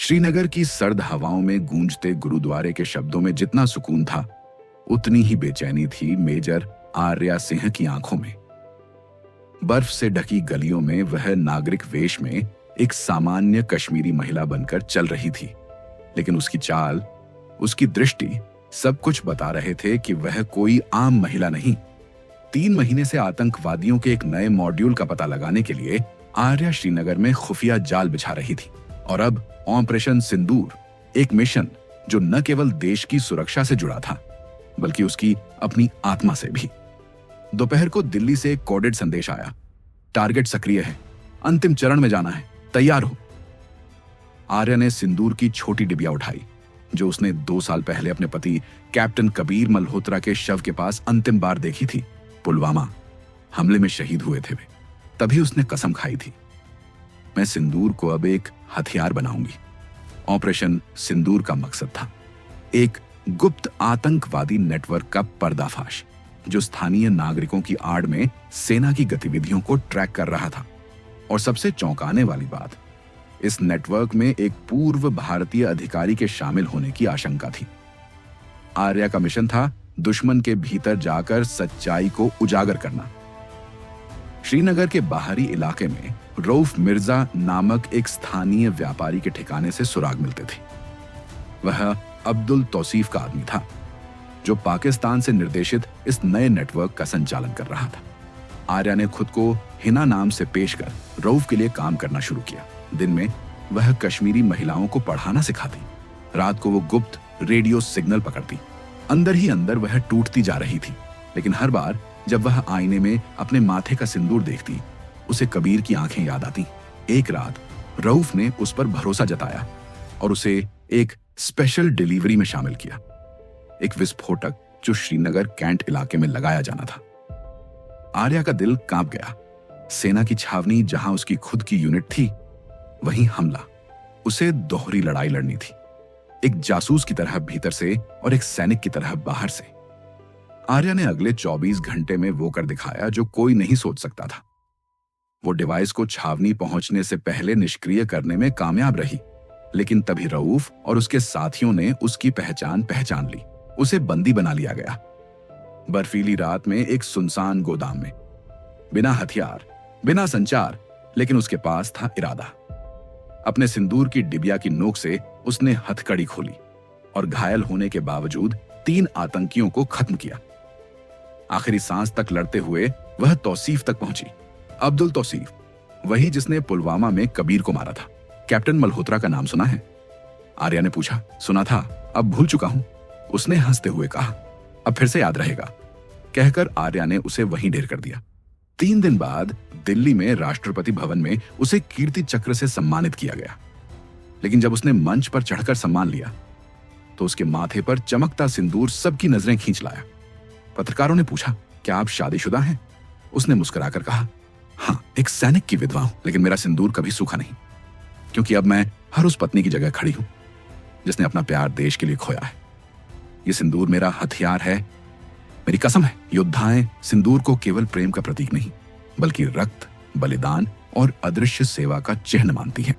श्रीनगर की सर्द हवाओं में गूंजते गुरुद्वारे के शब्दों में जितना सुकून था, उतनी ही बेचैनी थी मेजर आर्या सिंह की आंखों में। बर्फ से ढकी गलियों में वह नागरिक वेश में एक सामान्य कश्मीरी महिला बनकर चल रही थी, लेकिन उसकी चाल, उसकी दृष्टि सब कुछ बता रहे थे कि वह कोई आम महिला नहीं। 3 महीने से आतंकवादियों के एक नए मॉड्यूल का पता लगाने के लिए आर्या श्रीनगर में खुफिया जाल बिछा रही थी, और अब ऑपरेशन सिंदूर, एक मिशन जो न केवल देश की सुरक्षा से जुड़ा था बल्कि उसकी अपनी आत्मा से भी। दोपहर को दिल्ली से एक कोडेड संदेश आया, टारगेट सक्रिय है, अंतिम चरण में जाना है, तैयार हो। आर्या ने सिंदूर की छोटी डिबिया उठाई जो उसने 2 साल पहले अपने पति कैप्टन कबीर मल्होत्रा के शव के पास अंतिम बार देखी थी। पुलवामा हमले में शहीद हुए थे वे। तभी उसने कसम खाई थी, मैं सिंदूर को अब एक हथियार बनाऊंगी। ऑपरेशन सिंदूर का मकसद था एक गुप्त आतंकवादी नेटवर्क का पर्दाफाश, जो स्थानीय नागरिकों की आड़ में सेना की गतिविधियों को ट्रैक कर रहा था। और सबसे चौंकाने वाली बात, इस नेटवर्क में एक पूर्व भारतीय अधिकारी के शामिल होने की आशंका थी। आर्या का मिशन था दुश्मन के भीतर जाकर सच्चाई को उजागर करना। श्रीनगर के बाहरी इलाके में रऊफ मिर्जा नामक एक स्थानीय व्यापारी के ठिकाने से सुराग मिलते थे। वह अब्दुल तौसीफ का आदमी था, जो पाकिस्तान से निर्देशित इस नए नेटवर्क का संचालन कर रहा था। आर्या ने खुद को हिना नाम से पेश कर रऊफ के लिए काम करना शुरू किया। दिन में वह कश्मीरी महिलाओं को पढ़ाना सिखाती, रात को वो गुप्त रेडियो सिग्नल पकड़ती। अंदर ही अंदर वह टूटती जा रही थी, लेकिन हर बार जब वह आईने में अपने माथे का सिंदूर देखती, उसे कबीर की आंखें याद आती। एक रात रऊफ ने उस पर भरोसा जताया और उसे एक स्पेशल डिलीवरी में शामिल किया, एक विस्फोटक जो श्रीनगर कैंट इलाके में लगाया जाना था। आर्या का दिल कांप गया। सेना की छावनी जहां उसकी खुद की यूनिट थी, वहीं हमला। उसे दोहरी लड़ाई लड़नी थी, एक जासूस की तरह भीतर से और एक सैनिक की तरह बाहर से। आर्या ने अगले 24 घंटे में वो कर दिखाया जो कोई नहीं सोच सकता था। वो डिवाइस को छावनी पहुंचने से पहले निष्क्रिय करने में कामयाब रही, लेकिन तभी रऊफ और उसके साथियों ने उसकी पहचान ली। उसे बंदी बना लिया गया, बर्फीली रात में एक सुनसान गोदाम में, बिना हथियार, बिना संचार, लेकिन उसके पास था इरादा। अपने सिंदूर की डिबिया की नोक से उसने हथकड़ी खोली और घायल होने के बावजूद 3 आतंकियों को खत्म किया। आखिरी सांस तक लड़ते हुए वह तौसीफ तक पहुंची। अब्दुल तौसीफ, वही जिसने पुलवामा में कबीर को मारा था। कैप्टन मल्होत्रा का नाम सुना है? आर्या ने पूछा। सुना था, अब भूल चुका हूं, उसने हंसते हुए कहा। अब फिर से याद रहेगा, कहकर आर्या ने उसे वहीं ढेर कर दिया। 3 दिन बाद दिल्ली में राष्ट्रपति भवन में उसे कीर्ति चक्र से सम्मानित किया गया, लेकिन जब उसने मंच पर चढ़कर सम्मान लिया तो उसके माथे पर चमकता सिंदूर सबकी नजरें खींच लाया। पत्रकारों ने पूछा, क्या आप शादीशुदा हैं? उसने मुस्कुराकर कहा, हाँ, एक सैनिक की विधवा हूं, लेकिन मेरा सिंदूर कभी सूखा नहीं, क्योंकि अब मैं हर उस पत्नी की जगह खड़ी हूं जिसने अपना प्यार देश के लिए खोया है। ये सिंदूर मेरा हथियार है, मेरी कसम है। योद्धाएं सिंदूर को केवल प्रेम का प्रतीक नहीं, बल्कि रक्त, बलिदान और अदृश्य सेवा का चिन्ह मानती हैं।